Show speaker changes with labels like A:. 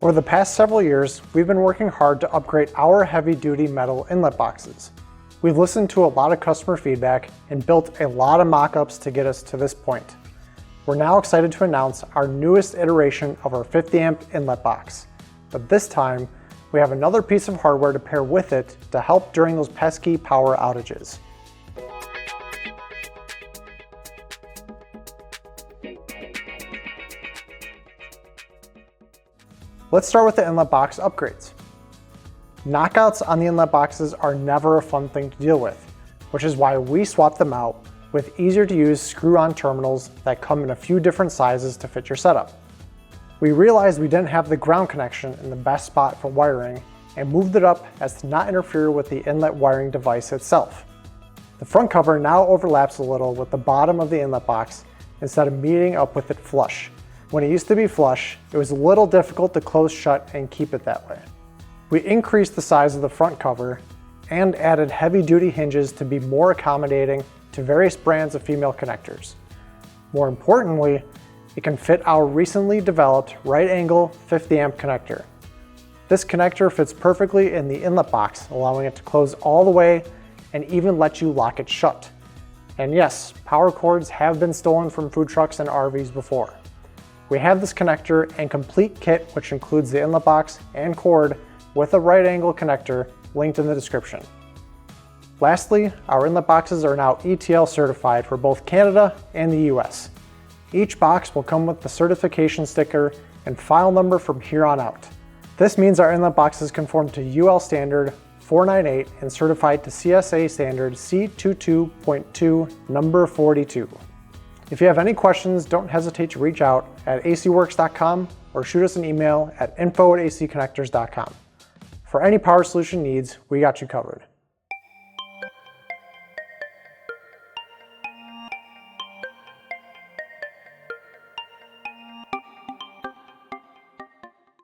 A: Over the past several years, we've been working hard to upgrade our heavy-duty metal inlet boxes. We've listened to a lot of customer feedback and built a lot of mock-ups to get us to this point. We're now excited to announce our newest iteration of our 50 amp inlet box. But this time, we have another piece of hardware to pair with it to help during those pesky power outages. Let's start with the inlet box upgrades. Knockouts on the inlet boxes are never a fun thing to deal with, which is why we swapped them out with easier to use screw-on terminals that come in a few different sizes to fit your setup. We realized we didn't have the ground connection in the best spot for wiring and moved it up as to not interfere with the inlet wiring device itself. The front cover now overlaps a little with the bottom of the inlet box instead of meeting up with it flush. When it used to be flush, it was a little difficult to close shut and keep it that way. We increased the size of the front cover and added heavy-duty hinges to be more accommodating to various brands of female connectors. More importantly, it can fit our recently developed right angle 50 amp connector. This connector fits perfectly in the inlet box, allowing it to close all the way and even let you lock it shut. And yes, power cords have been stolen from food trucks and RVs before. We have this connector and complete kit, which includes the inlet box and cord with a right angle connector linked in the description. Lastly, our inlet boxes are now ETL certified for both Canada and the US. Each box will come with the certification sticker and file number from here on out. This means our inlet boxes conform to UL standard 498 and certified to CSA standard C22.2 No.42. If you have any questions, don't hesitate to reach out at acworks.com or shoot us an email at info@acconnectors.com. For any power solution needs, we got you covered.